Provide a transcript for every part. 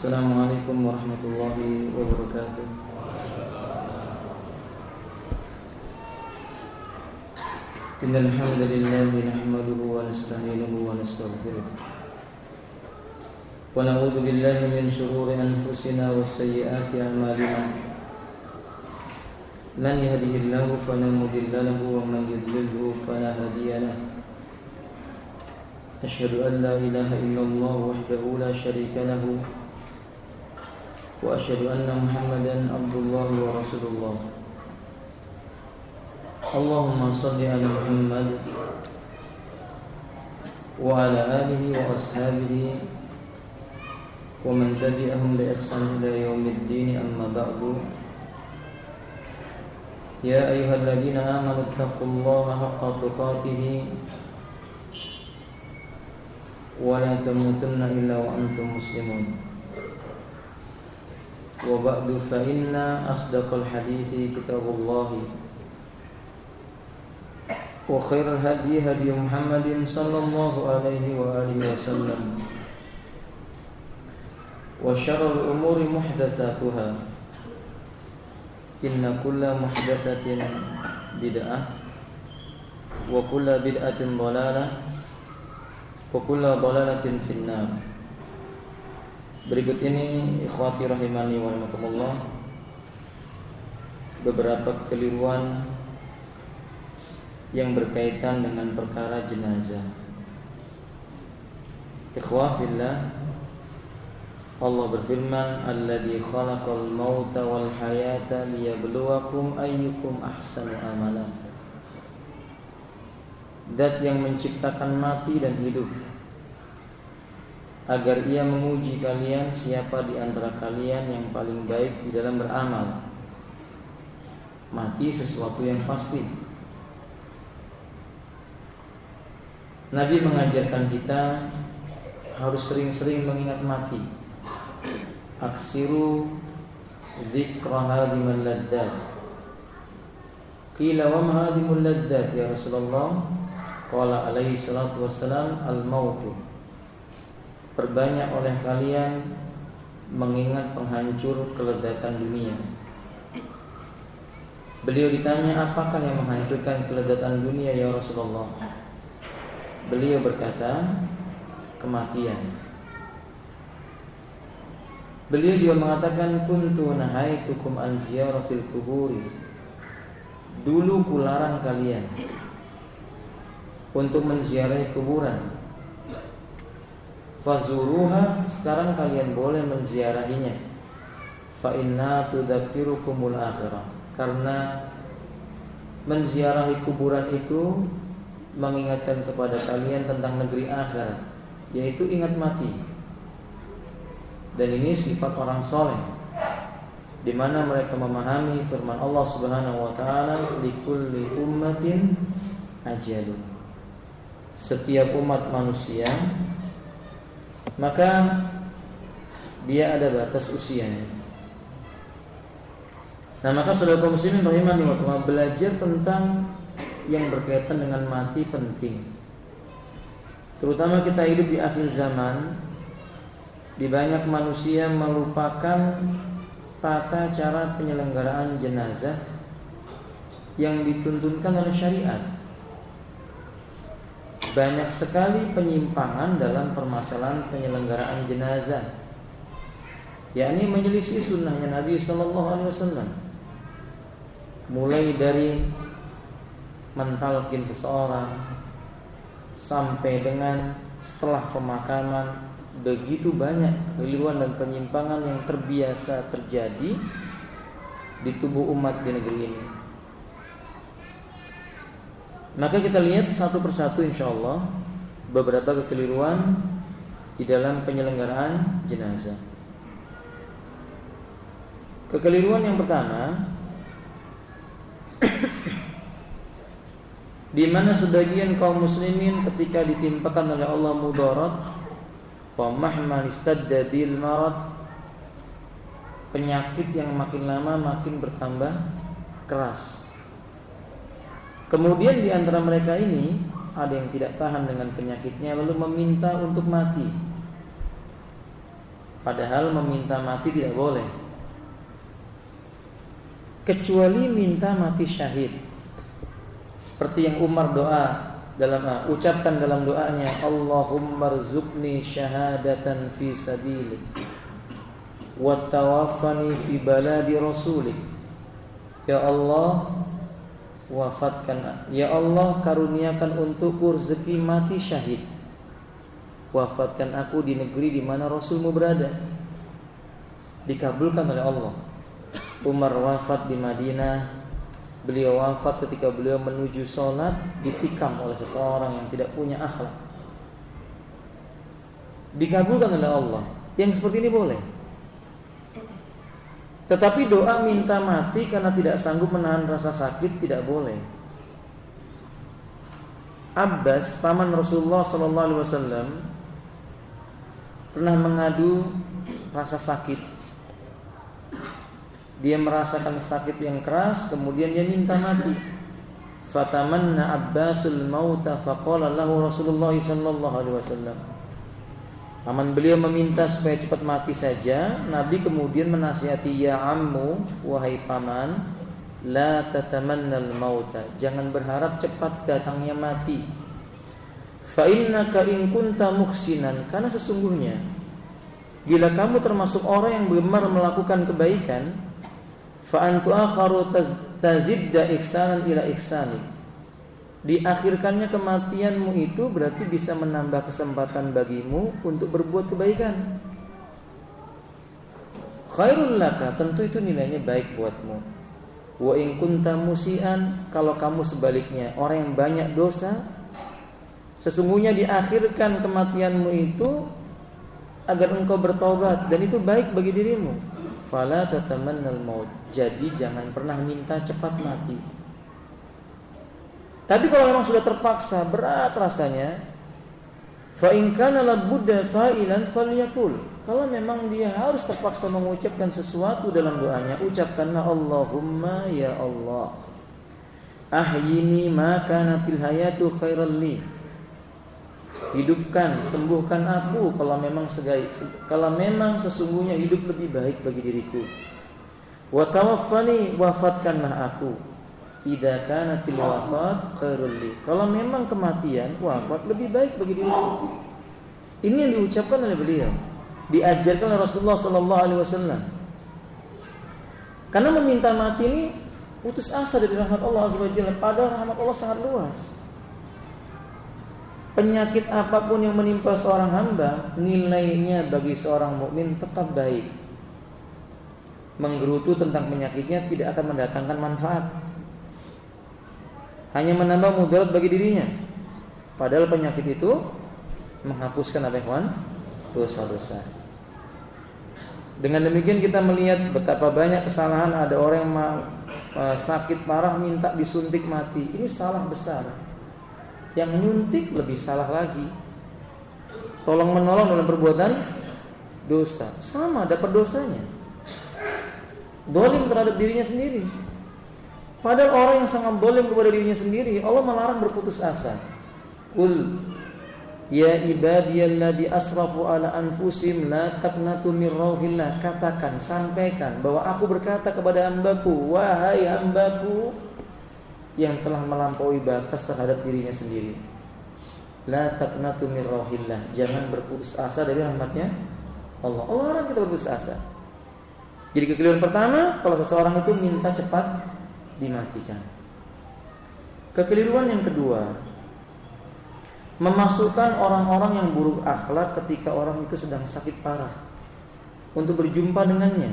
Assalamualaikum warahmatullahi wabarakatuh. Innal hamdalillah nahmaduhu wa nasta'inuhu wa nastaghfiruh. Wa na'udzu billahi min shururi anfusina wa sayyiati a'malina. Man yahdihillahu fala mudilla lahu wa man yudlilhu fala hadiya lahu. Asyhadu an la ilaha illallah wahdahu la syarika lahu wa asyhadu anna Muhammadan abdullahi wa rasulullah. Allahumma shalli ala Muhammad wa ala alihi wa ashabihi wa man tabi'ahum bi ihsan ila yaumiddin, amma ba'du. Ya ayyuhalladzina amanu taqullaha haqqa tuqatih wa la tamutunna illa wa antum muslimun. Wa ba'du fa inna asdaqal hadithi kitabullah wa khairal hadi hadi Muhammadin sallallahu alaihi wa alihi wasallam wa syarrul umuri muhdatsatuha inna kulla muhdatsatin bid'ah wa kulla bid'atin dhalalah wa kulla dhalalatin finnar. Berikut ini ikhwati rahimani wa rahimakumullah, beberapa kekeliruan yang berkaitan dengan perkara jenazah. Ikhwah fillah, Allah berfirman, alladzi khalaqal mauta wal hayata liyabluwakum ayyukum ahsanu amala. Zat yang menciptakan mati dan hidup agar ia menguji kalian siapa di antara kalian yang paling baik di dalam beramal. Mati sesuatu yang pasti. Nabi mengajarkan kita harus sering-sering mengingat mati. Aksiru dzikra hadimul ladzat. Qila wa ma hadimul ladzat ya Rasulullah? Qala alaihi salatu wassalam al-mautu. Perbanyak oleh kalian mengingat penghancur kelezatan dunia. Beliau ditanya, apakah yang menghancurkan kelezatan dunia ya Rasulullah? Beliau berkata, kematian. Beliau juga mengatakan, kuntu nahaitukum an ziyaratil kuburi. Dulu kularang kalian untuk menziarahi kuburan. Fazuruha, sekarang kalian boleh menziarahinya. Fa inna tudzakirukumul akhirah, karena menziarahi kuburan itu mengingatkan kepada kalian tentang negeri akhirat, yaitu ingat mati. Dan ini sifat orang soleh, di mana mereka memahami firman Allah Subhanahu wa taala, likulli ummatin ajalun. Setiap umat manusia maka dia ada batas usianya. Nah, maka saudara kaum muslimin rahimani wa ta'ala, belajar tentang yang berkaitan dengan mati penting. Terutama kita hidup di akhir zaman, di banyak manusia melupakan tata cara penyelenggaraan jenazah yang dituntunkan oleh syariat. Banyak sekali penyimpangan dalam permasalahan penyelenggaraan jenazah, yakni menyelisih sunnahnya Nabi SAW. Mulai dari mentalkin seseorang sampai dengan setelah pemakaman, begitu banyak kekeliruan dan penyimpangan yang terbiasa terjadi di tubuh umat di negeri ini. Maka kita lihat satu persatu insyaallah beberapa kekeliruan di dalam penyelenggaraan jenazah. Kekeliruan yang pertama, di mana sebagian kaum muslimin ketika ditimpakan oleh Allah mudarat wa mahma istadda bil marad, penyakit yang makin lama makin bertambah keras. Kemudian di antara mereka ini ada yang tidak tahan dengan penyakitnya lalu meminta untuk mati. Padahal meminta mati tidak boleh, kecuali minta mati syahid. Seperti yang Umar ucapkan dalam doanya, Allahumma rzuqni syahadatan fi sabilik wa tawaffani fi baladi rasulik. Ya Allah, wafatkan, ya Allah karuniakan untukku rezeki mati syahid, wafatkan aku di negeri di mana Rasulmu berada. Dikabulkan oleh Allah. Umar wafat di Madinah. Beliau wafat ketika beliau menuju sholat ditikam oleh seseorang yang tidak punya akhlak. Dikabulkan oleh Allah. Yang seperti ini boleh. Tetapi doa minta mati karena tidak sanggup menahan rasa sakit tidak boleh. Abbas, paman Rasulullah SAW, pernah mengadu rasa sakit. Dia merasakan sakit yang keras, kemudian dia minta mati. Fatamanna Abbasul mauta faqala lahu Rasulullah sallallahu alaihi wasallam. Paman beliau meminta supaya cepat mati saja. Nabi kemudian menasihati, ya ammu, wahai paman, la tatamannal mauta, jangan berharap cepat datangnya mati. Fa innaka in kunta muhsinan, karena sesungguhnya bila kamu termasuk orang yang benar melakukan kebaikan, fa antu akharu tazidda ihsanan ila ihsani, diakhirkannya kematianmu itu berarti bisa menambah kesempatan bagimu untuk berbuat kebaikan. Khairul laka, tentu itu nilainya baik buatmu. Wa in kunta musian, kalau kamu sebaliknya orang yang banyak dosa, sesungguhnya diakhirkan kematianmu itu agar engkau bertobat dan itu baik bagi dirimu. Fala tatamannal maut, jadi jangan pernah minta cepat mati. Tapi kalau memang sudah terpaksa, berat rasanya, fa in kana labudda fa'ilan falyakul, kalau memang dia harus terpaksa mengucapkan sesuatu dalam doanya, ucapkanlah Allahumma ya Allah, ahyini ma kanatil hayatu khairal li, hidupkan, sembuhkan aku kalau memang sesungguhnya hidup lebih baik bagi diriku. Wa tawaffani, wafatkanlah aku, idza kanatil wafat khairul li, kalau memang kematian, wafat lebih baik bagi diriku. Ini yang diucapkan oleh beliau, diajarkan oleh Rasulullah sallallahu alaihi wasallam. Karena meminta mati ini putus asa dari rahmat Allah azza wajalla, padahal rahmat Allah sangat luas. Penyakit apapun yang menimpa seorang hamba, nilainya bagi seorang mukmin tetap baik. Menggerutu tentang penyakitnya tidak akan mendatangkan manfaat, hanya menambah mudarat bagi dirinya. Padahal penyakit itu menghapuskan dosa-dosa. Dengan demikian kita melihat betapa banyak kesalahan. Ada orang yang sakit parah minta disuntik mati. Ini salah besar. Yang nyuntik lebih salah lagi. Tolong menolong dalam perbuatan dosa, sama dapat dosanya. Dolim terhadap dirinya sendiri. Padahal orang yang sangat dolim kepada dirinya sendiri, Allah melarang berputus asa. Qul ya ibadiyalladzi asrafu ala anfusihim la taqnatu mir rauhillah, katakan, sampaikan bahwa aku berkata kepada hambaku, wahai hambaku yang telah melampaui batas terhadap dirinya sendiri, la taqnatu mir rauhillah, jangan berputus asa dari rahmatnya Allah. Allah larang kita berputus asa. Jadi kekeliruan pertama, kalau seseorang itu minta cepat dimatikan. Kekeliruan yang kedua, memasukkan orang-orang yang buruk akhlak ketika orang itu sedang sakit parah untuk berjumpa dengannya.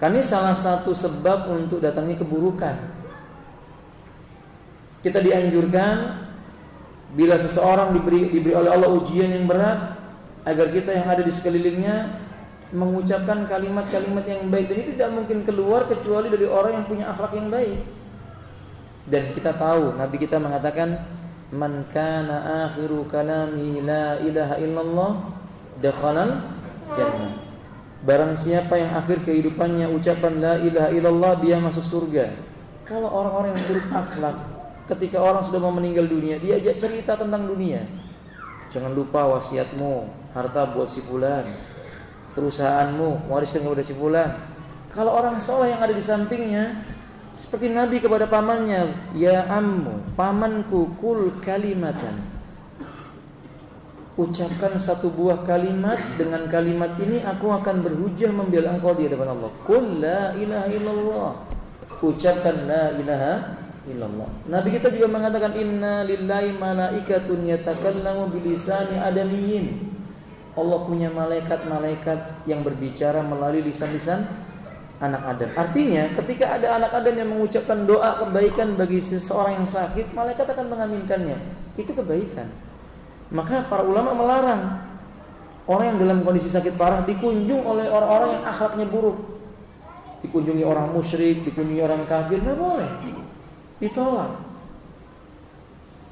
Karena ini salah satu sebab untuk datangnya keburukan. Kita dianjurkan bila seseorang diberi oleh Allah ujian yang berat, agar kita yang ada di sekelilingnya mengucapkan kalimat-kalimat yang baik, dan itu tidak mungkin keluar kecuali dari orang yang punya akhlak yang baik. Dan kita tahu Nabi kita mengatakan, man kana akhiru kalami la ilaha illallah dakhalal jannah. Barang siapa yang akhir kehidupannya ucapan la ilaha illallah, dia masuk surga. Kalau orang-orang yang buruk akhlak, ketika orang sudah mau meninggal dunia, dia ajak cerita tentang dunia. Jangan lupa wasiatmu, harta buat si fulan, perusahaanmu, wariskan kepada si fulan. Kalau orang soleh yang ada di sampingnya, seperti Nabi kepada pamannya, ya ammu, pamanku, kul kalimatan, ucapkan satu buah kalimat, dengan kalimat ini aku akan berhujjah membela engkau di hadapan Allah. Qul la ilaha illallah, ucapkan la ilaha illallah. Nabi kita juga mengatakan inna lillahi malaikatun yatakallamu bilisani adamiyyin. Allah punya malaikat-malaikat yang berbicara melalui lisan-lisan anak Adam. Artinya ketika ada anak Adam yang mengucapkan doa kebaikan bagi seseorang yang sakit, malaikat akan mengaminkannya. Itu kebaikan. Maka para ulama melarang orang yang dalam kondisi sakit parah dikunjung oleh orang-orang yang akhlaknya buruk. Dikunjungi orang musyrik, dikunjungi orang kafir, tidak boleh. Ditolak.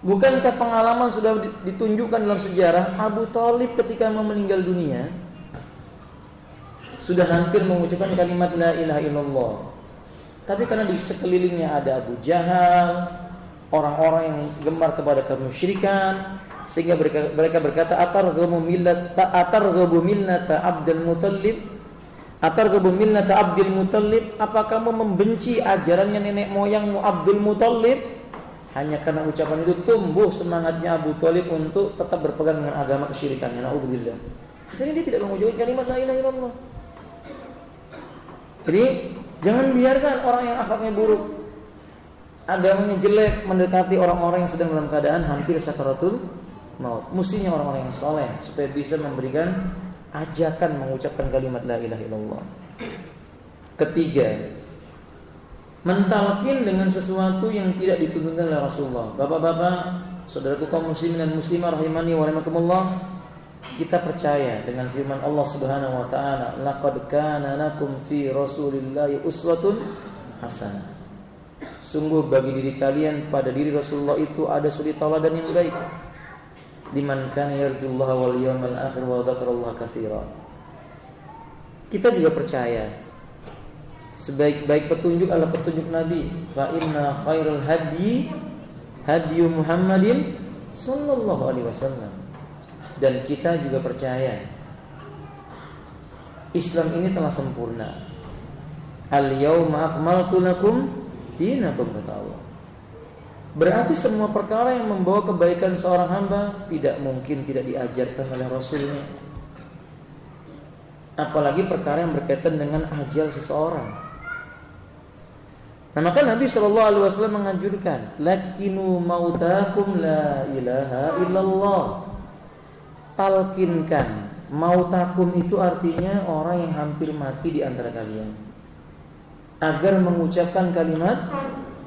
Bukankah pengalaman sudah ditunjukkan dalam sejarah, Abu Thalib ketika mau meninggal dunia sudah hampir mengucapkan kalimat la ilaha illallah. Tapi karena di sekelilingnya ada Abu Jahal, orang-orang yang gemar kepada kemusyrikan, sehingga mereka berkata atarghabu millata Abdul Muttalib, atarghabu millata Abdul Muttalib, apa kamu membenci ajarannya nenek moyangmu Abdul Muttalib? Hanya karena ucapan itu tumbuh semangatnya Abu Thalib untuk tetap berpegang dengan agama kesyirikannya. Naudzubillah. Akhirnya dia tidak mengucapkan kalimat la ilaha illallah. Jadi jangan biarkan orang yang akhlaknya buruk, agamanya jelek mendekati orang-orang yang sedang dalam keadaan hampir sakaratul maut. Mestinya orang-orang yang soleh supaya bisa memberikan ajakan mengucapkan kalimat la ilaha illallah. Ketiga, mentalkin dengan sesuatu yang tidak dituntunkan oleh Rasulullah. Bapak-bapak, saudaraku kaum muslimin dan muslimah rahimani wa rahimakumullah, kita percaya dengan firman Allah Subhanahu wa taala, laqad kana lakum fi Rasulillahi uswatun hasanah. Sungguh bagi diri kalian pada diri Rasulullah itu ada suri tauladan yang baik. Liman kana yarjullaha wal yawmal akhir wa dzakarallaha katsiran. Kita juga percaya sebaik-baik petunjuk adalah petunjuk Nabi. Fa inna khairul hadi hadyu Muhammadin sallallahu alaihi wasallam. Dan kita juga percaya Islam ini telah sempurna. Al yauma akmaltu lakum dinakum, kata Allah. Berarti semua perkara yang membawa kebaikan seorang hamba tidak mungkin tidak diajarkan oleh Rasulnya. Apalagi perkara yang berkaitan dengan ajal seseorang. Nah, maka Nabi SAW menganjurkan, lakinu mautakum la ilaha illallah. Talkinkan. Mautakum itu artinya orang yang hampir mati di antara kalian, agar mengucapkan kalimat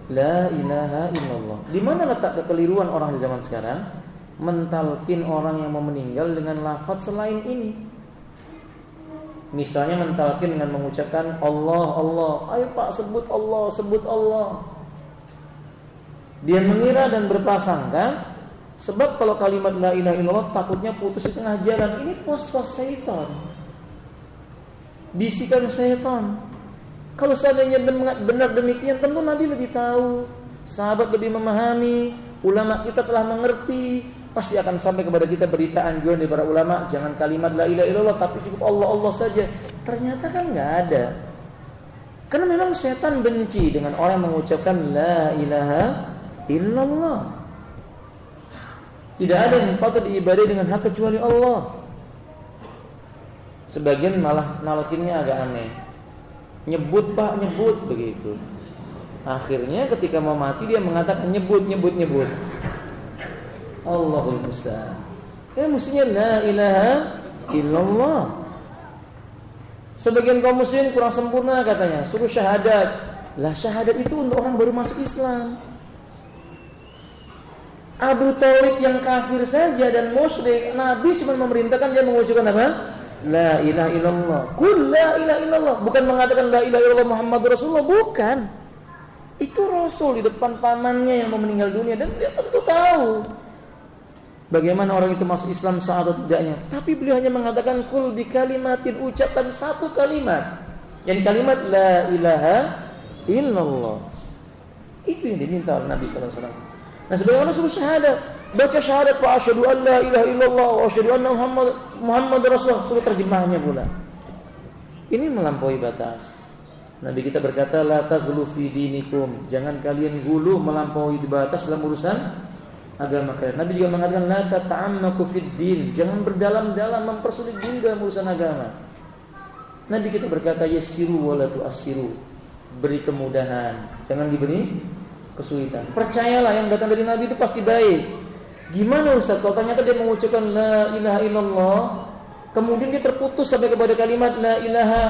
la ilaha illallah. Di mana letak kekeliruan orang di zaman sekarang? Mentalkin orang yang mau meninggal dengan lafaz selain ini. Misalnya mentalkin dengan mengucapkan Allah, Allah. Ayo Pak, sebut Allah, sebut Allah. Dia mengira dan berprasangka, sebab kalau kalimat la ilaha illallah takutnya putus di tengah jalan. Ini was-was syaitan, bisikan syaitan. Kalau seandainya benar demikian, tentu Nabi lebih tahu, sahabat lebih memahami, ulama kita telah mengerti. Pasti akan sampai kepada kita berita anjuran dari para ulama, jangan kalimat la ilaha illallah, tapi cukup Allah, Allah saja. Ternyata kan nggak ada. Karena memang setan benci dengan orang yang mengucapkan la ilaha illallah. Tidak ada yang patut diibadai dengan hak kecuali Allah. Sebagian malah nalkinnya agak aneh. Nyebut Pak, nyebut begitu. Akhirnya ketika mau mati dia mengatakan nyebut. Allahul musta'an. Mestinya la ilaha illallah. Sebagian kaum muslimin kurang sempurna katanya, suruh syahadat. Lah syahadat itu untuk orang baru masuk Islam. Abu Thalib yang kafir saja dan musyrik, Nabi cuma memerintahkan dia mengucapkan apa? La ilaha illallah. Qul la ilaha illallah. Bukan mengatakan la ilaha illallah Muhammadur Rasulullah, bukan. Itu Rasul di depan pamannya yang mau meninggal dunia, dan dia tentu tahu bagaimana orang itu masuk Islam sah atau tidaknya. Tapi beliau hanya mengatakan kul bi kalimatin, ucapkan satu kalimat, yang kalimat la ilaha illallah. Itu yang diminta oleh Nabi sallallahu alaihi wasallam. Nah, sebagaimana suruh syahadat, baca syahadat fa asyhadu an la ilaha illallah wa asyhadu anna Muhammad Rasulullah, suruh terjemahnya pula. Ini melampaui batas. Nabi kita berkata, la taghlu fi dinikum, jangan kalian gulu melampaui batas dalam urusan agama kalian. Nabi juga mengatakan, la tata'ammaku fid din, jangan berdalam-dalam mempersulit diri dalam urusan agama. Nabi kita berkata, yassiru wa la tu'assiru, beri kemudahan, jangan diberi kesulitan. Percayalah yang datang dari Nabi itu pasti baik. Gimana Ustaz kalau ternyata dia mengucapkan la ilaha illallah, kemudian dia terputus sampai kepada kalimat la ilaha,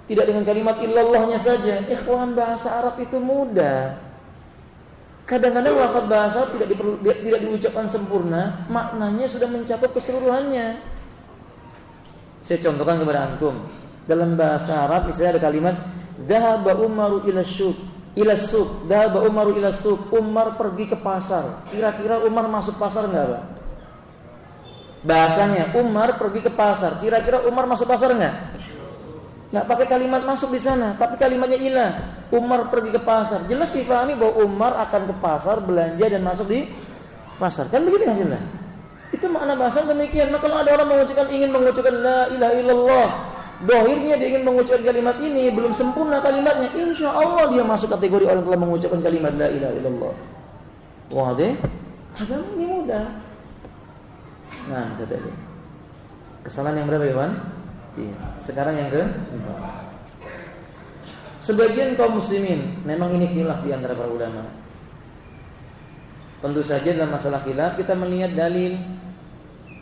tidak dengan kalimat illallahnya saja. Ikhwan, bahasa Arab itu mudah. Kadang-kadang lafaz bahasa tidak diucapkan sempurna, maknanya sudah mencakup keseluruhannya. Saya contohkan kepada antum. Dalam bahasa Arab misalnya ada kalimat dhahaba Umaru ila syuq. Dhahaba Umaru ila syuq. Umar pergi ke pasar. Kira-kira Umar masuk pasar enggak, Pak? Bahasanya Umar pergi ke pasar. Kira-kira Umar masuk pasar enggak? Enggak pakai kalimat masuk di sana, tapi kalimatnya ila. Umar pergi ke pasar. Jelas dipahami bahwa Umar akan ke pasar belanja dan masuk di pasar. Kan begitu kan jelas? Itu makna bahasa demikian. Maka kalau ada orang ingin mengucapkan la ilaha illallah, dohirnya dia ingin mengucapkan kalimat ini, belum sempurna kalimatnya, insya Allah dia masuk kategori orang yang telah mengucapkan kalimat la ilaha illallah. Wah deh, agama ini mudah. Nah, kata dia. Kesalahan yang berapa, Iwan? Sekarang yang keempat. Sebagian kaum muslimin, memang ini khilaf di antara para ulama. Tentu saja dalam masalah khilaf kita melihat dalil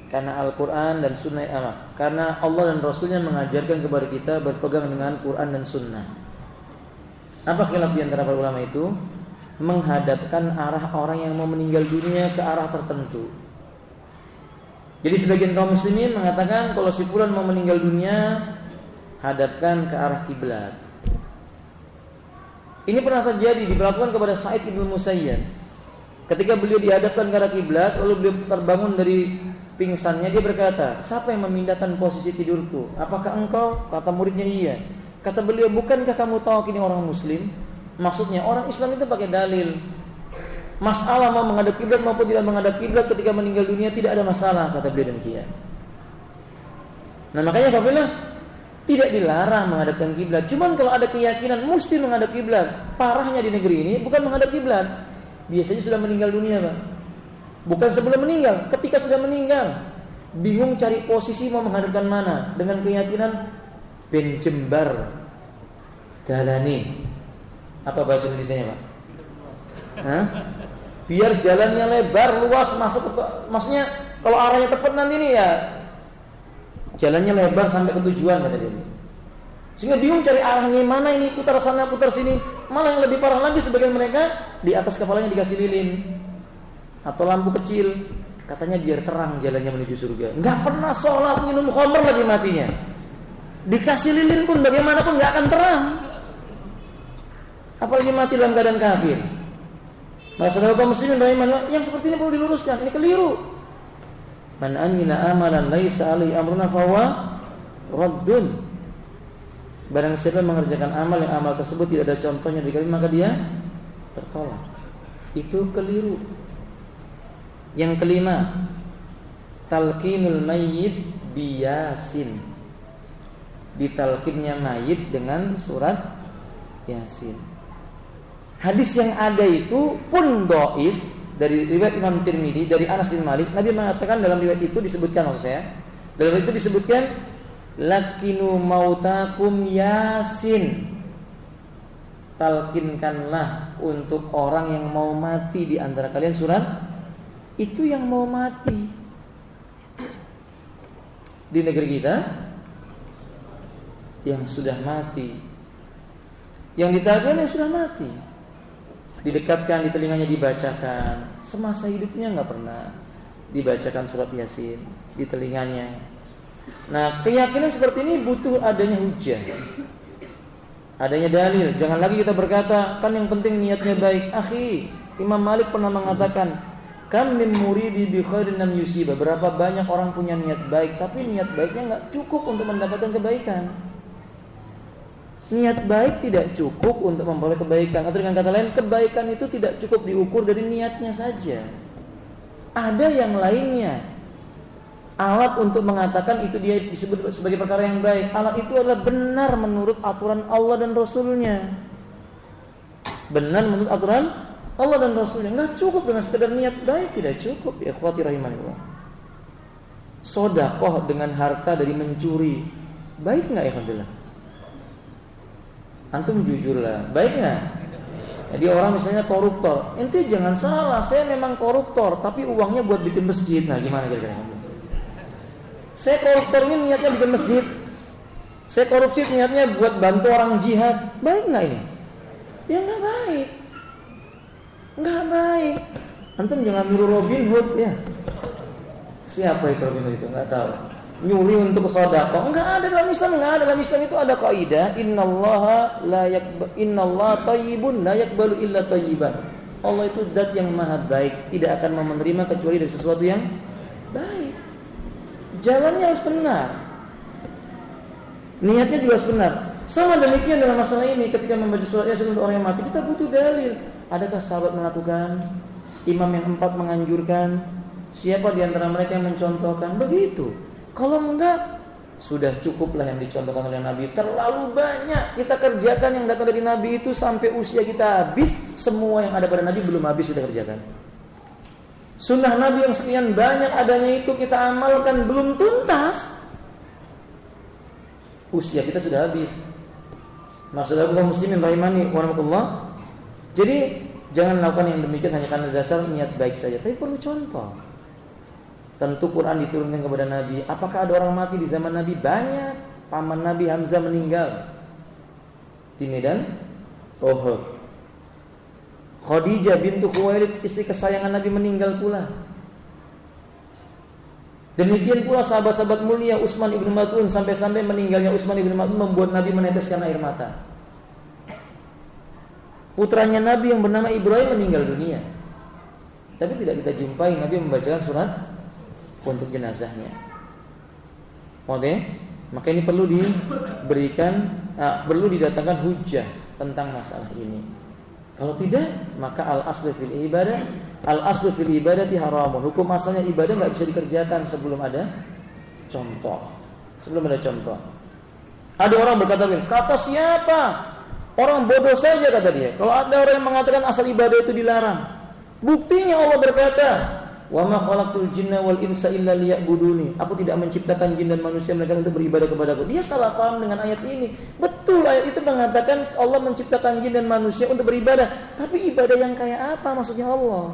karena Al-Quran dan Sunnah karena Allah dan Rasulnya mengajarkan kepada kita berpegang dengan Quran dan Sunnah. Apa khilaf di antara para ulama itu? Menghadapkan arah orang yang mau meninggal dunia ke arah tertentu. Jadi sebagian kaum muslimin mengatakan kalau si fulan mau meninggal dunia, hadapkan ke arah kiblat. Ini pernah terjadi diberlakukan kepada Sa'id ibn Musayyab. Ketika beliau dihadapkan ke arah kiblat, lalu beliau terbangun dari pingsannya, dia berkata, siapa yang memindahkan posisi tidurku? Apakah engkau? Kata muridnya, iya. Kata beliau, bukankah kamu tahu ini orang muslim? Maksudnya orang Islam itu pakai dalil. Masalah mau menghadap kiblat maupun tidak menghadap kiblat ketika meninggal dunia tidak ada masalah, kata beliau demikian. Nah makanya kau bilang tidak dilarang menghadapkan kiblat. Cuman kalau ada keyakinan mesti menghadap kiblat, parahnya di negeri ini bukan menghadap kiblat. Biasanya sudah meninggal dunia, Pak. Bukan sebelum meninggal, ketika sudah meninggal, bingung cari posisi mau menghadapkan mana, dengan keyakinan ben jembar dalani. Apa bahasa Indonesianya, Pak? Hah? Biar jalannya lebar, luas, masuk ke, maksudnya kalau arahnya tepat nanti nih ya jalannya lebar sampai ke tujuan, kata dia. Sehingga bingung cari arahnya mana, ini putar sana, putar sini. Malah yang lebih parah lagi sebagian mereka di atas kepalanya dikasih lilin atau lampu kecil, katanya biar terang jalannya menuju surga. Enggak pernah sholat, minum khamr lagi matinya. Dikasih lilin pun bagaimanapun enggak akan terang. Apalagi mati dalam keadaan kafir. Maka saudara kaum muslimin yang seperti ini perlu diluruskan. Ini keliru. Man amila amalan laisa alaihi amruna fahuwa raddun. Barang siapa mengerjakan amal yang amal tersebut tidak ada contohnya di kami, maka dia tertolak. Itu keliru. Yang kelima, talqinul mayyit biyasin. Ditalqinnya mayit dengan surat Yasin. Hadis yang ada itu pun dhaif dari riwayat Imam Tirmidzi dari Anas bin Malik. Nabi mengatakan dalam riwayat itu disebutkan oleh saya. Dalam itu disebutkan lakinu mautakum Yasin. Talkinkanlah untuk orang yang mau mati di antara kalian surat itu, yang mau mati di negeri kita yang sudah mati, yang ditalkin yang sudah mati, didekatkan di telinganya, dibacakan. Semasa hidupnya nggak pernah dibacakan surat Yasin di telinganya. Nah keyakinan seperti ini butuh adanya hujah, adanya dalil. Jangan lagi kita berkata kan yang penting niatnya baik. Akhi, Imam Malik pernah mengatakan, kam min muridi bi khairin lam yusiba. Berapa banyak orang punya niat baik, tapi niat baiknya nggak cukup untuk mendapatkan kebaikan. Niat baik tidak cukup untuk memperoleh kebaikan. Atau dengan kata lain, kebaikan itu tidak cukup diukur dari niatnya saja. Ada yang lainnya. alat untuk mengatakan itu dia disebut sebagai perkara yang baik. Alat itu adalah benar menurut aturan Allah dan Rasulnya. Benar menurut aturan Allah dan Rasulnya. Nggak cukup dengan sekedar niat baik, tidak cukup. Ya ikhwati rahimanillah. Sedekah dengan harta dari mencuri, baik nggak ya alhamdulillah? Antum jujurlah, baik nggak? Jadi orang misalnya koruptor, ente jangan salah, saya memang koruptor, tapi uangnya buat bikin masjid. Nah gimana kira-kira? Saya koruptor ini niatnya bikin masjid, saya korupsi niatnya buat bantu orang jihad, baik nggak ini? Ya nggak baik, nggak baik. Antum jangan niru Robin Hood ya. Siapa itu Robin Hood itu? Nggak tahu. Nyuri untuk sedekah. Enggak ada dalam Islam, enggak ada. Dalam Islam itu ada kaidah, innallaha thayyibun la yaqbalu illa thayyiban. Allah itu zat yang maha baik, tidak akan menerima kecuali dari sesuatu yang baik. Jalannya harus benar. Niatnya juga harus benar. Sama demikian dalam masalah ini, ketika membaca surat Yasin untuk orang yang mati, kita butuh dalil. Adakah sahabat melakukan? Imam yang 4 menganjurkan? Siapa di antara mereka yang mencontohkan? Begitu. Kalau enggak, sudah cukuplah yang dicontohkan oleh Nabi. Terlalu banyak kita kerjakan yang datang dari Nabi itu sampai usia kita habis. Semua yang ada pada Nabi belum habis kita kerjakan. Sunnah Nabi yang sekian banyak adanya itu kita amalkan belum tuntas. Usia kita sudah habis. Maksudnya kaum muslimin rahimani wa rahmatullah. Jadi jangan lakukan yang demikian hanya karena dasar niat baik saja, tapi perlu contoh. Tentu Quran diturunkan kepada Nabi. Apakah ada orang mati di zaman Nabi? Banyak. Paman Nabi Hamzah meninggal di medan Uhud. Khadijah bintu Khuwailid, istri kesayangan Nabi, meninggal pula. Demikian pula sahabat-sahabat mulia Utsman ibn Maz'un, sampai-sampai meninggalnya Utsman ibn Maz'un membuat Nabi meneteskan air mata. Putranya Nabi yang bernama Ibrahim meninggal dunia, tapi tidak kita jumpai Nabi membacakan surat untuk jenazahnya. Oke, maka ini perlu diberikan, perlu didatangkan hujah tentang masalah ini. Kalau tidak, maka al-aslu fil ibadati haramun. Hukum asalnya ibadah nggak bisa dikerjakan sebelum ada contoh. Ada orang berkata, kata siapa? Orang bodoh saja kata dia. Kalau ada orang yang mengatakan asal ibadah itu dilarang, buktinya Allah berkata, wa ma khalaqtul jinna wal insa illa liya'buduni. Aku tidak menciptakan jin dan manusia melainkan untuk beribadah kepadaku. Dia salah paham dengan ayat ini. Betul, ayat itu mengatakan Allah menciptakan jin dan manusia untuk beribadah. Tapi ibadah yang kayak apa maksudnya Allah?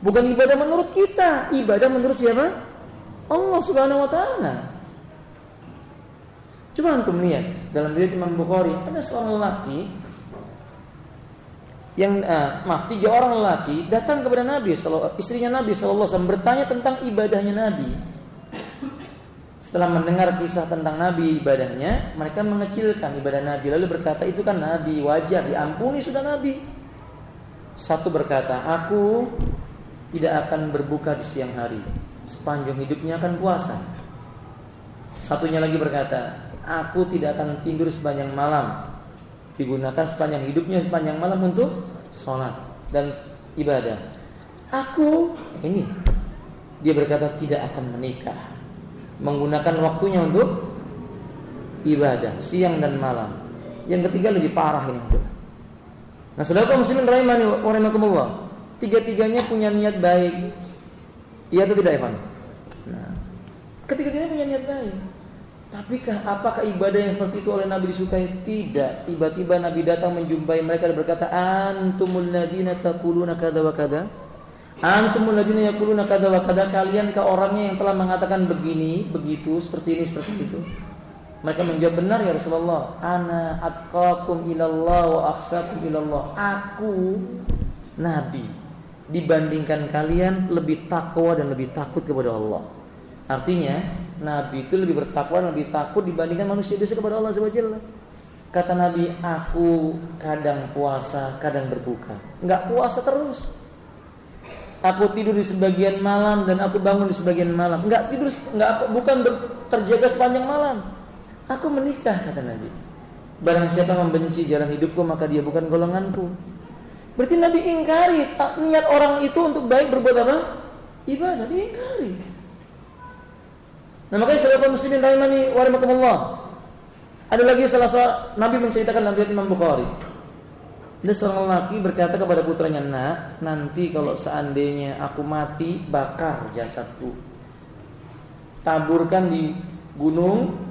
Bukan ibadah menurut kita, ibadah menurut siapa? Allah Subhanahu wa taala. Coba antum lihat dalam riwayat Imam Bukhari, ada seorang lelaki tiga orang lelaki datang kepada Nabi, istrinya Nabi SAW, bertanya tentang ibadahnya Nabi. Setelah mendengar kisah tentang Nabi ibadahnya, mereka mengecilkan ibadah Nabi, lalu berkata, itu kan Nabi, wajar, diampuni sudah Nabi. Satu berkata, aku tidak akan berbuka di siang hari, sepanjang hidupnya akan puasa. Satunya lagi berkata, aku tidak akan tidur sepanjang malam, digunakan sepanjang hidupnya sepanjang malam untuk sholat dan ibadah. Aku ini, dia berkata tidak akan menikah, menggunakan waktunya untuk ibadah siang dan malam. Yang ketiga lebih parah ini. Nah, saudara kaum muslimin rahimani wa rahimakumullah, tiga-tiganya punya niat baik. Iya atau tidak, Evan? Nah, ketiga-tiganya punya niat baik. Tapi apakah ibadah yang seperti itu oleh Nabi disukai? Tidak. Tiba-tiba Nabi datang menjumpai mereka dan berkata, antumul ladina taquluna kada wa kada. Antumul ladina yaquluna kada wa kada. Kalian ke orangnya yang telah mengatakan begini, begitu, seperti ini, seperti itu. Mereka menjawab, benar ya Rasulullah. Ana atqakum ilallah wa akhshakum ilallah. Aku Nabi, dibandingkan kalian lebih takwa dan lebih takut kepada Allah. Artinya Nabi itu lebih bertakwa dan lebih takut dibandingkan manusia biasa kepada Allah Subhanahu wa taala. Kata Nabi, aku kadang puasa, kadang berbuka. Enggak puasa terus. Aku tidur di sebagian malam dan aku bangun di sebagian malam. Bukan terjaga sepanjang malam. Aku menikah, kata Nabi. Barang siapa membenci jalan hidupku, maka dia bukan golonganku. Berarti Nabi ingkari niat orang itu untuk baik berbuat apa? Ibadah, diingkari. Nah, makanya saudara muslimin rahimani wa rahimakumullah. Ada lagi Nabi menceritakan dalam riwayat Imam Bukhari. Ada seorang lelaki berkata kepada putranya, "Nak, nanti kalau seandainya aku mati, bakar jasadku. Taburkan di gunung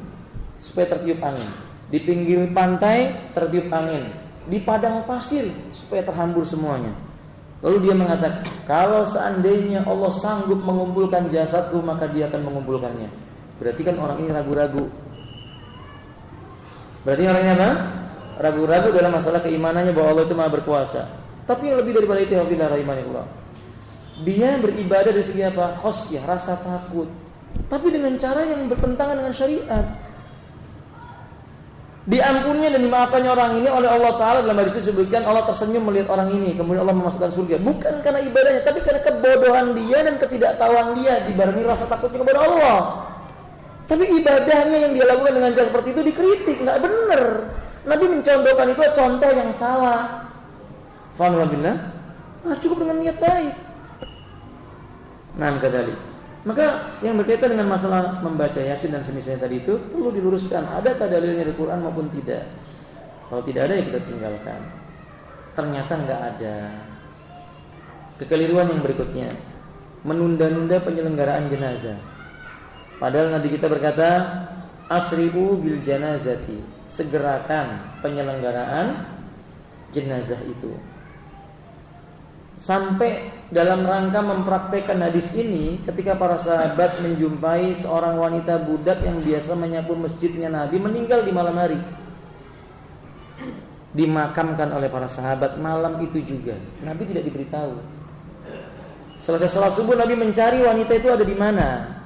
supaya tertiup angin. Di pinggir pantai tertiup angin. Di padang pasir supaya terhambur semuanya." Lalu dia mengatakan, "Kalau seandainya Allah sanggup mengumpulkan jasadku, maka dia akan mengumpulkannya." Berarti kan orang ini ragu-ragu. Berarti orang ini apa? Ragu-ragu dalam masalah keimanannya bahwa Allah itu Maha berkuasa. Tapi yang lebih daripada itu, alhamdulillah rahimanillah, dia beribadah dari segi apa? Khosyah, rasa takut. Tapi dengan cara yang bertentangan dengan syariat. Diampunnya dan dimaafkannya orang ini oleh Allah Ta'ala. Dalam hadis disebutkan Allah tersenyum melihat orang ini, kemudian Allah memasukkan surga. Bukan karena ibadahnya, tapi karena kebodohan dia dan ketidaktahuan dia, dibarengi rasa takutnya kepada Allah. Tapi ibadahnya yang dia lakukan dengan cara seperti itu dikritik, nggak benar. Nabi mencontohkan itu contoh yang salah. Alhamdulillah. Nah, cukup dengan niat baik. Nah, kadali. Maka yang berkaitan dengan masalah membaca Yasin dan semisalnya tadi itu perlu diluruskan. Adakah dalilnya di Quran maupun tidak? Kalau tidak ada ya kita tinggalkan. Ternyata nggak ada. Kekeliruan yang berikutnya, menunda-nunda penyelenggaraan jenazah. Padahal Nabi kita berkata, asri'u bil janazati, segerakan penyelenggaraan jenazah itu. Sampai dalam rangka mempraktekkan hadis ini, ketika para sahabat menjumpai seorang wanita budak yang biasa menyapu masjidnya Nabi meninggal di malam hari, dimakamkan oleh para sahabat malam itu juga. Nabi tidak diberitahu. Selesai salat subuh Nabi mencari wanita itu ada di mana.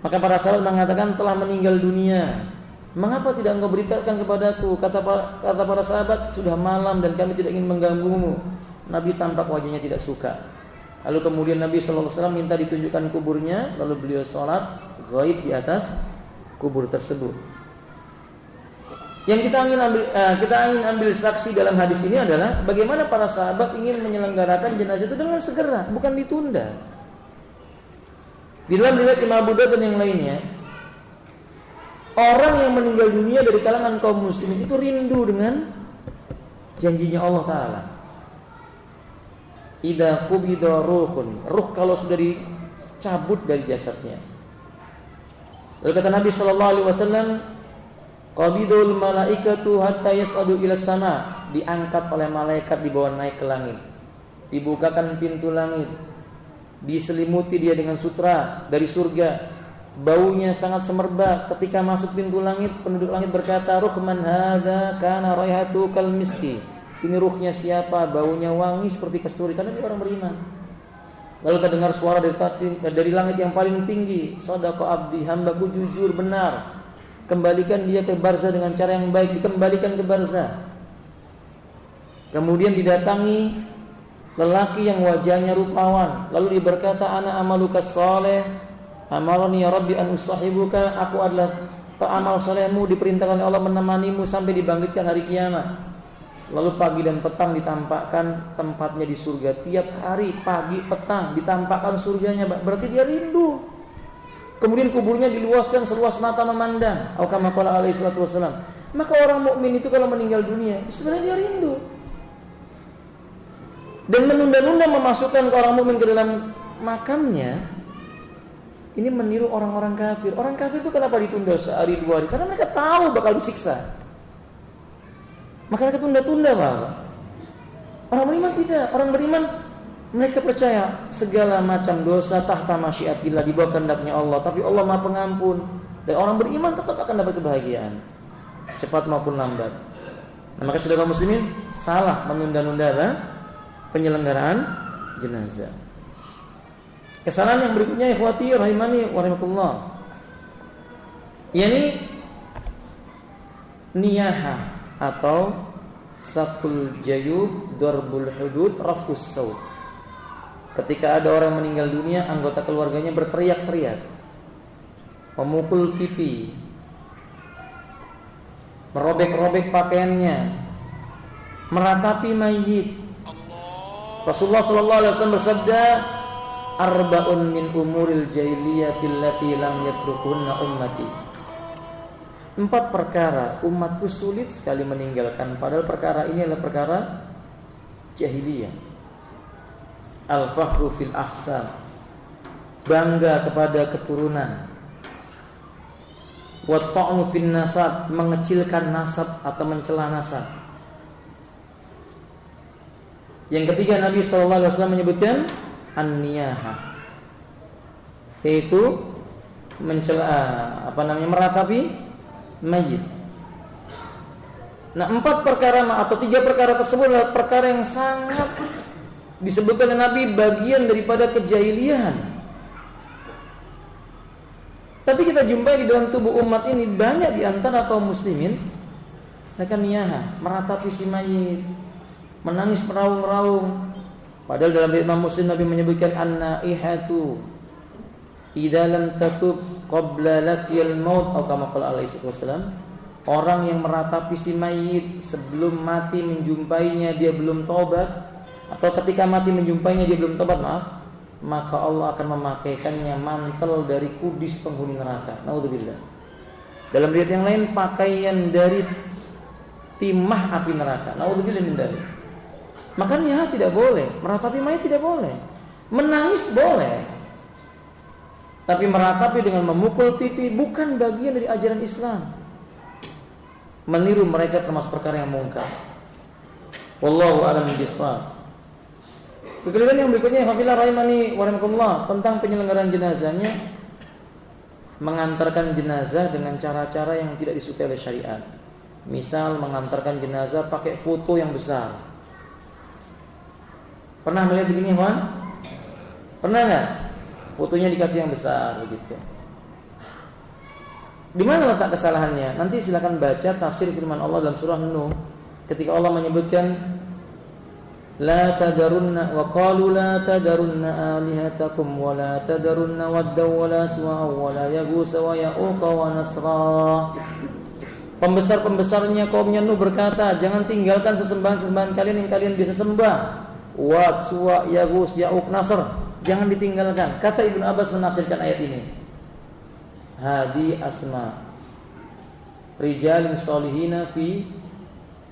Maka para sahabat mengatakan telah meninggal dunia. Mengapa tidak engkau beritakan kepadaku? Kata para sahabat, sudah malam dan kami tidak ingin mengganggumu. Nabi tampak wajahnya tidak suka. Lalu kemudian Nabi SAW minta ditunjukkan kuburnya. Lalu beliau sholat ghaib di atas kubur tersebut. Yang kita ingin ambil saksi dalam hadis ini adalah bagaimana para sahabat ingin menyelenggarakan jenazah itu dengan segera, bukan ditunda. Di dalam riwayat Imam Abu Dawud dan yang lainnya, orang yang meninggal dunia dari kalangan kaum muslimin itu rindu dengan janjinya Allah Ta'ala. Idza qubida ruhun, ruh kalau sudah dicabut dari jasadnya. Lalu kata Nabi sallallahu alaihi wasallam, qabidul malaikatu hatta yas'adu ila sama, diangkat oleh malaikat dibawa naik ke langit. Dibukakan pintu langit, diselimuti dia dengan sutra dari surga. Baunya sangat semerbak. Ketika masuk pintu langit, penduduk langit berkata, "Ruh man hadza kana raihatu kal miski." Ini ruhnya siapa? Baunya wangi seperti kasturi, karena dia orang beriman. Lalu terdengar suara dari langit yang paling tinggi, "Shadaqa abdi, hambaku jujur benar. Kembalikan dia ke barzah dengan cara yang baik." Dikembalikan ke barzah. Kemudian didatangi lelaki yang wajahnya rupawan. Lalu dia berkata, "Ana amaluka saleh, amalani ya Rabbi an usahibuka." Aku adalah amal salehmu, diperintahkan oleh Allah menemanimu sampai dibangkitkan hari kiamat. Lalu pagi dan petang ditampakkan tempatnya di surga. Tiap hari pagi petang ditampakkan surganya. Berarti dia rindu. Kemudian kuburnya diluaskan seluas mata memandang. Kama qala alaihi salatu wasallam. Maka orang mukmin itu kalau meninggal dunia sebenarnya dia rindu. Dan menunda-nunda memasukkan ke orang mukmin ke dalam makamnya, ini meniru orang-orang kafir. Orang kafir itu kenapa ditunda sehari dua hari? Karena mereka tahu bakal disiksa. Maka mereka tunda-tunda, Pak. Orang beriman tidak. Orang beriman mereka percaya segala macam dosa tahta masyiatillah, di bawah kehendaknya Allah. Tapi Allah Maha Pengampun. Dan orang beriman tetap akan dapat kebahagiaan, cepat maupun lambat. Nah, maka saudara muslimin, salah menunda-nunda penyelenggaraan jenazah. Kesalahan yang berikutnya, ikhwati rahimani wa rahimakumullah, yakni niyahah atau sakul jayub, darbul hudud, raf'us saut. Ketika ada orang meninggal dunia, anggota keluarganya berteriak-teriak, memukul pipi, merobek-robek pakaiannya, meratapi mayit. Rasulullah sallallahu alaihi wasallam bersabda, arba'un min umuril jahiliyati allati lam yatrukunna ummati. 4 perkara umatku sulit sekali meninggalkan, padahal perkara ini adalah perkara jahiliyah. Al-fakhru fil ahsan, bangga kepada keturunan. Wa ta'nu fin nasab, mengecilkan nasab atau mencela nasab. Yang ketiga, Nabi SAW menyebutkan an-niyaha, yaitu mencela meratapi mayit. Nah, 4 perkara atau 3 perkara tersebut adalah perkara yang sangat disebutkan oleh Nabi bagian daripada kejahilian. Tapi kita jumpai di dalam tubuh umat ini banyak di antara kaum muslimin mereka niyaha, meratapi si mayit, menangis meraung-raung. Padahal dalam riwayat Imam Muslim Nabi menyebutkan an-naihatu idza lam tatub qabla laqiyal maut, atau kama qala alaihi wasallam, orang yang meratapi si mayit sebelum mati menjumpainya dia belum tobat, atau ketika mati menjumpainya dia belum tobat, maka Allah akan memakaikannya mantel dari kudis penghuni neraka. Naudzubillah. Dalam riwayat yang lain, pakaian dari timah api neraka. Naudzubillah min dzalik. Makanya tidak boleh meratapi mayit, tidak boleh. Menangis boleh, tapi meratapi dengan memukul pipi bukan bagian dari ajaran Islam. Meniru mereka termasuk perkara yang mungkar. Wallahu a'lam bishawab. Kemudian yang berikutnya, hafilah rahimani wa rahimakumullah, tentang penyelenggaraan jenazahnya, mengantarkan jenazah dengan cara-cara yang tidak disukai oleh syariat. Misal mengantarkan jenazah pakai foto yang besar. Pernah melihat begini, Wan? Pernah nggak? Fotonya dikasih yang besar begitu. Di mana letak kesalahannya? Nanti silakan baca tafsir firman Allah dalam surah Nuh ketika Allah menyebutkan la tadarunna wa qalu la tadarunna alihatakum wa la tadarunna wadda wa la suwa wa la yaghus wa ya'uq wa nasra. Pembesar-pembesarnya kaumnya Nuh berkata, jangan tinggalkan sesembahan-sembahan kalian yang kalian bisa sembah. Wad, Suwa, Yaghus, Ya'uq, Nasr, jangan ditinggalkan. Kata Ibnu Abbas menafsirkan ayat ini, hadi asma rijalin solihina fi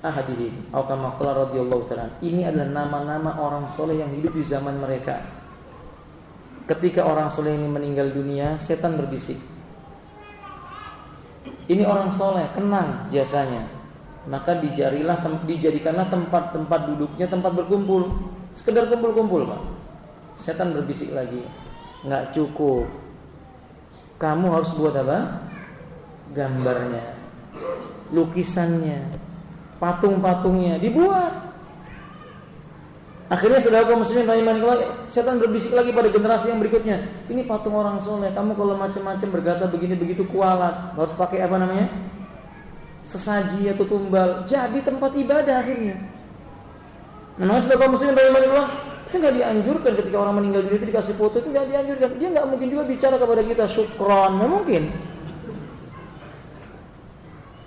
ahadihim, atau kama qala radhiyallahu ta'ala. Ini adalah nama-nama orang soleh yang hidup di zaman mereka. Ketika orang soleh ini meninggal dunia, setan berbisik, ini orang soleh, kenang jasanya, maka dijadikanlah tempat-tempat duduknya tempat berkumpul, sekedar kumpul-kumpul, Pak. Setan berbisik lagi, nggak cukup, kamu harus buat apa? Gambarnya, lukisannya, patung-patungnya dibuat. Akhirnya saudara kaum muslimin rahimahullah, setan berbisik lagi pada generasi yang berikutnya. Ini patung orang soleh, kamu kalau macam-macam berkata begini begitu kualat, harus pakai apa namanya? Sesaji atau tumbal. Jadi tempat ibadah akhirnya. Nah, saudara kaum muslimin rahimahullah, itu nggak dianjurkan ketika orang meninggal dunia itu dikasih foto, itu nggak dianjurkan. Dia nggak mungkin juga bicara kepada kita syukron, nggak mungkin.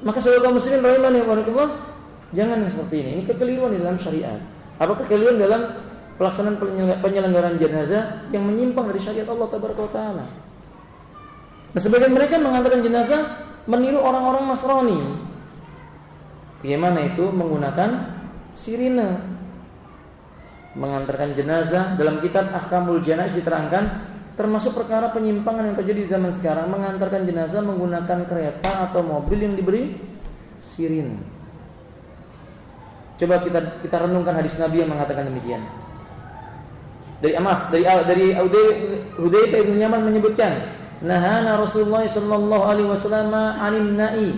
Maka saudara kaum muslimin rahimahullah, jangan seperti ini. Ini kekeliruan di dalam syariat. Apa kekeliruan dalam pelaksanaan penyelenggaraan jenazah yang menyimpang dari syariat Allah Tabaraka wa Ta'ala. Nah, sebagian mereka mengatakan jenazah meniru orang-orang Nasrani. Bagaimana itu? Menggunakan sirine. Mengantarkan jenazah, dalam kitab Ahkamul Janaiz diterangkan termasuk perkara penyimpangan yang terjadi di zaman sekarang, mengantarkan jenazah menggunakan kereta atau mobil yang diberi sirine. Coba kita renungkan hadis Nabi yang mengatakan demikian. Dari Hudzaifah bin Yaman menyebutkan, nahana Rasulullah sallallahu alaihi wasallam 'anil na'i.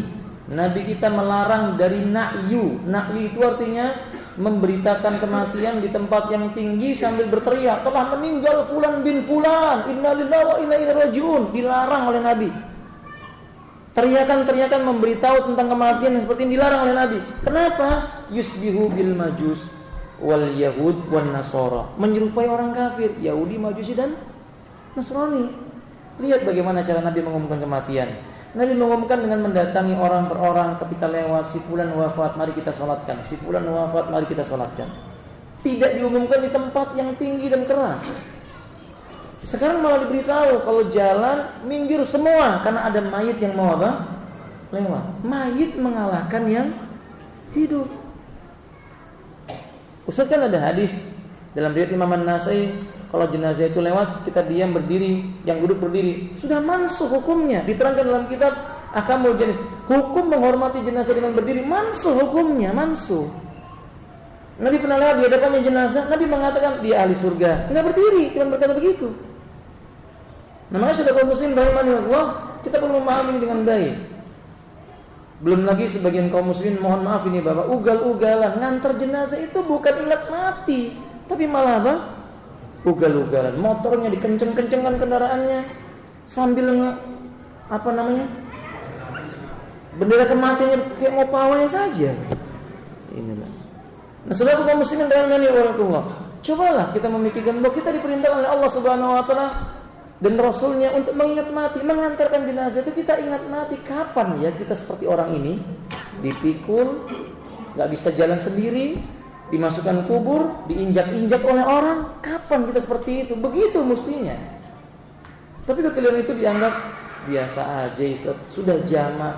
Nabi kita melarang dari na'yu. Na'yu itu artinya memberitakan kematian di tempat yang tinggi sambil berteriak, telah meninggal fulan bin fulan, innalillahi wa inna ilaihi raji'un. Dilarang oleh Nabi. Teriakan-teriakan memberitahu tentang kematian yang seperti ini dilarang oleh Nabi. Kenapa? Yusbihu bil majus wal yahud wan nasara. Menyerupai orang kafir, Yahudi, Majusi dan Nasrani. Lihat bagaimana cara Nabi mengumumkan kematian. Nabi mengumumkan dengan mendatangi orang per orang ketika lewat, si fulan wafat, mari kita salatkan. Si fulan wafat, mari kita salatkan. Tidak diumumkan di tempat yang tinggi dan keras. Sekarang malah diberitahu kalau jalan minggir semua karena ada mayit yang mau apa? Lewat. Mayit mengalahkan yang hidup. Ustaz, kan ada hadis dalam riwayat Imam An-Nasai, kalau jenazah itu lewat kita diam berdiri, yang duduk berdiri. Sudah mansuh hukumnya, diterangkan dalam kitab Ahkamul Janaiz. Hukum menghormati jenazah dengan berdiri mansuh hukumnya, mansuh. Nabi pernah lewat di hadapannya jenazah, Nabi mengatakan dia ahli surga. Enggak berdiri, cuma berkata begitu. Nah, makanya saudara muslim rahimani Allah, kita perlu memahami dengan baik. Belum lagi sebagian kaum muslimin, mohon maaf ini Bapak, ugal-ugalan ngantar jenazah itu bukan ingat mati, tapi malah apa? Ugal-ugalan. Motornya dikenceng-kencengkan kendaraannya sambil bendera kematiannya kayak mau pawai saja. Inilah. Nah, saudara kaum muslimin rahimani Allah, cobalah kita memikirkan bahwa kita diperintahkan oleh Allah Subhanahu wa taala dan Rasulnya untuk mengingat mati, mengantarkan jenazah itu kita ingat mati. Kapan ya kita seperti orang ini dipikul, nggak bisa jalan sendiri, dimasukkan kubur, diinjak-injak oleh orang? Kapan kita seperti itu? Begitu mestinya. Tapi kekeliruan itu dianggap biasa aja, sudah jamak.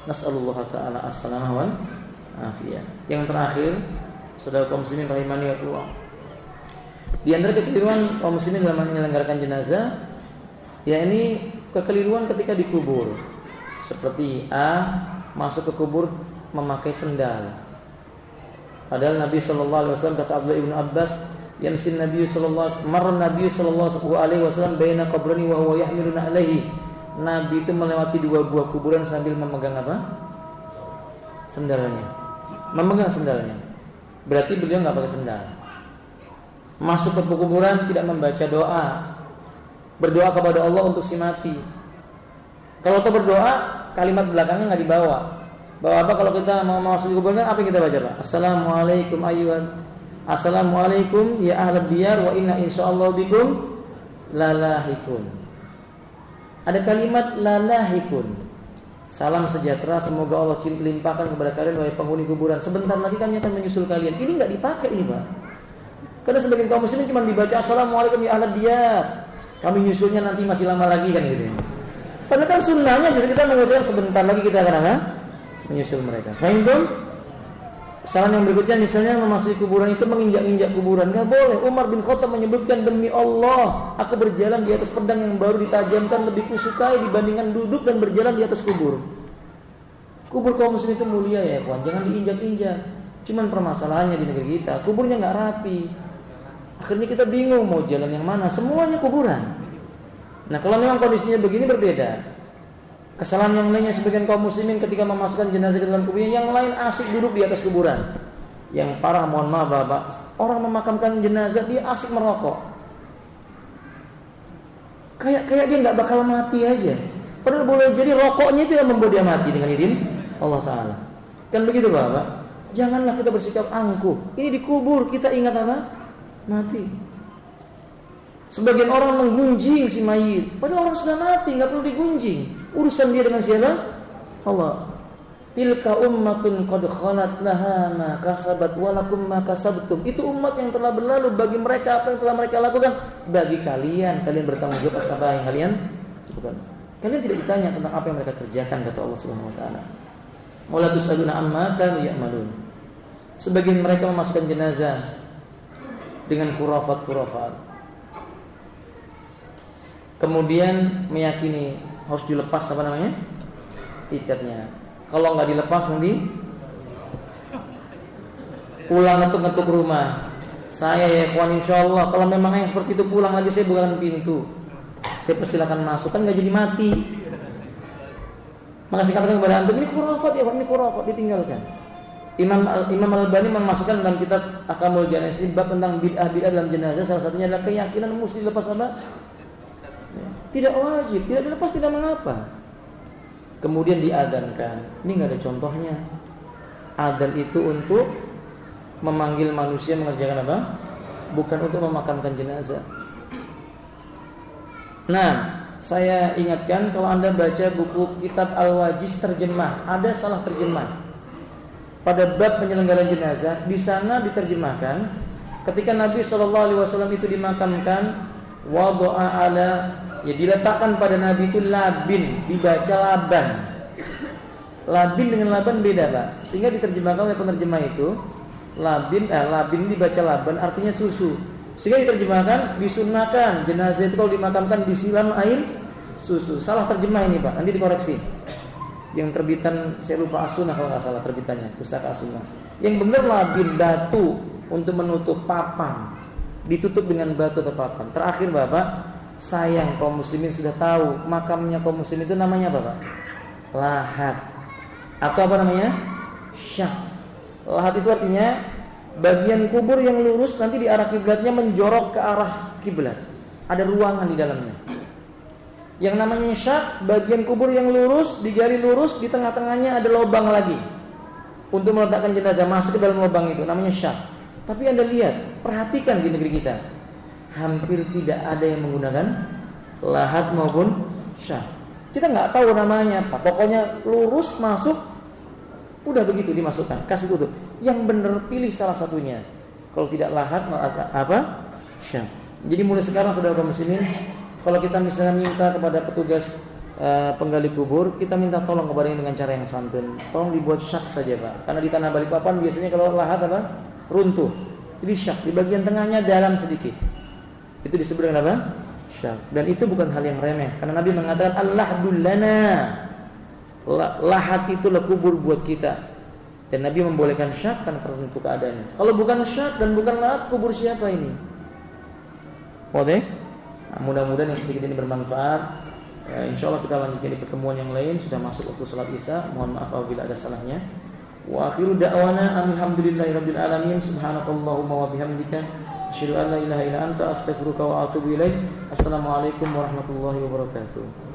Nasallallahu taala as-salamah wal afiyah. Yang terakhir, saudara kaum muslimin rahimani Allah, di antara kekeliruan kaum muslimin dalam menyelenggarakan jenazah, ya ini kekeliruan ketika dikubur. Seperti A masuk ke kubur memakai sendal. Padahal Nabi sallallahu alaihi wasallam, kata Abdullah ibn Abbas, yamsin Nabi sallallahu alaihi wasallam baina qabrani wa huwa yahmiluna alaihi. Nabi itu melewati dua buah kuburan sambil memegang apa? Sendalnya. Memegang sendalnya. Berarti beliau enggak pakai sendal. Masuk ke kuburan tidak membaca doa, berdoa kepada Allah untuk si mati. Kalau kita berdoa, kalimat belakangnya nggak dibawa. Bawa apa kalau kita mau masuk ke kuburan? Apa yang kita baca, Pak? Assalamualaikum ya ahlad diyar wa inna insyaallah bikum lalahikun. Ada kalimat lalahikun. Salam sejahtera, semoga Allah limpahkan kepada kalian wahai penghuni kuburan. Sebentar lagi kami akan menyusul kalian. Ini nggak dipakai ini, Pak. Karena sebagian kaum muslimin cuma dibaca assalamualaikum ya ahlad diyar, kami nyusulnya nanti masih lama lagi kan gitu. Padahal kan sunnahnya justru kita mengucapkan sebentar lagi kita akan menyusul mereka. Fahim? Saran yang berikutnya misalnya memasuki kuburan itu menginjak-injak kuburan, nggak boleh. Umar bin Khattab menyebutkan, demi Allah aku berjalan di atas pedang yang baru ditajamkan lebih kusukai dibandingkan duduk dan berjalan di atas kubur. Kubur kaum muslim itu mulia ya kawan, jangan diinjak-injak. Cuman permasalahannya di negeri kita kuburnya nggak rapi. Akhirnya kita bingung mau jalan yang mana, semuanya kuburan. Nah, kalau memang kondisinya begini berbeda. Kesalahan yang lainnya sebagian kaum muslimin ketika memasukkan jenazah ke dalam kuburnya, yang lain asik duduk di atas kuburan. Yang parah, mohon maaf Bapak, orang memakamkan jenazah dia asik merokok. Kayak dia nggak bakal mati aja. Padahal boleh jadi rokoknya itu yang membuat dia mati dengan izin Allah Taala. Kan begitu Bapak? Janganlah kita bersikap angkuh. Ini dikubur kita ingat apa? Mati. Sebagian orang menggunjing si mayit, padahal orang sudah mati, nggak perlu digunjing. Urusan dia dengan siapa? Allah. Tilka ummatun qad khalat laha ma kasabat wa lakum ma kasabtum. Itu umat yang telah berlalu, bagi mereka apa yang telah mereka lakukan. Bagi kalian bertanggung jawab atas apa yang kalian lakukan. Kalian tidak ditanya tentang apa yang mereka kerjakan, kata Allah Subhanahu wa taala. Wala tusaluna amma kanu ya'malun. Sebagian mereka memasukkan jenazah dengan khurafat-khurafat. Kemudian meyakini harus dilepas ikatnya. Kalau nggak dilepas nanti pulang ngetuk-ngetuk rumah. Saya ya kawan, insyaallah kalau memang yang seperti itu pulang aja, saya bukakan pintu. Saya persilakan masuk, kan nggak jadi mati. Maka saya katakan kepada antum, ini khurafat ya, ini khurafat, ditinggalkan. Imam Al-Albani memasukkan dalam kitab Ahkamul Janaiz bab tentang bid'ah dalam jenazah, salah satunya adalah keyakinan mesti dilepas apa? Tidak wajib, tidak dilepas tidak mengapa. Kemudian diadzankan. Ini nggak ada contohnya. Adzan itu untuk memanggil manusia mengerjakan apa? Bukan untuk memakamkan jenazah. Nah, saya ingatkan kalau Anda baca buku kitab Al-Wajiz terjemah, ada salah terjemah. Pada bab penyelenggaraan jenazah, di sana diterjemahkan ketika Nabi SAW itu dimakamkan, Wada'a ala, ya diletakkan pada Nabi itu labin, dibaca laban. Labin dengan laban beda, Pak. Sehingga diterjemahkan oleh penerjemah itu labin dibaca laban artinya susu. Sehingga diterjemahkan disunahkan jenazah itu kalau dimakamkan disiram air susu. Salah terjemah ini, Pak. Nanti dikoreksi. Yang terbitan saya lupa As-Sunnah kalau nggak salah terbitannya, pustaka As-Sunnah. Yang benar labin batu untuk menutup papan, ditutup dengan batu atau papan. Terakhir Bapak, sayang kaum muslimin sudah tahu makamnya kaum muslimin itu namanya apa, Pak? Lahat. Atau apa namanya? Syak. Lahat itu artinya bagian kubur yang lurus nanti di arah kiblatnya menjorok ke arah kiblat. Ada ruangan di dalamnya. Yang namanya syak, bagian kubur yang lurus, digali lurus, di tengah-tengahnya ada lubang lagi untuk meletakkan jenazah masuk ke dalam lubang itu, namanya syak. Tapi Anda lihat, perhatikan di negeri kita, hampir tidak ada yang menggunakan lahat maupun syak. Kita nggak tahu namanya apa, pokoknya lurus masuk, udah begitu dimasukkan, kasih tutup. Yang benar pilih salah satunya. Kalau tidak lahat, apa? Syak. Jadi mulai sekarang saudara kaum muslimin, kalau kita misalnya minta kepada petugas penggali kubur, kita minta tolong kepadanya dengan cara yang santun. Tolong dibuat syak saja, Pak. Karena di tanah Balikpapan biasanya kalau lahat apa? Runtuh. Jadi syak di bagian tengahnya dalam sedikit. Itu disebut dengan apa? Syak. Dan itu bukan hal yang remeh. Karena Nabi mengatakan al-lahdul lana. Lahat itulah kubur buat kita. Dan Nabi membolehkan syak karena tertentu keadaannya. Kalau bukan syak dan bukan lahat, kubur siapa ini? Oke? Nah, mudah-mudahan yang sedikit ini bermanfaat. Insya Allah kita lanjutkan di pertemuan yang lain. Sudah masuk waktu sholat isya. Mohon maaf apabila ada salahnya. Wa akhiru da'wana alhamdulillahirabbil alamin. Subhanakallahumma wa bihamdika asyhadu an la ilaha illa anta astaghfiruka wa atubu ilaik. Assalamualaikum warahmatullahi wabarakatuh.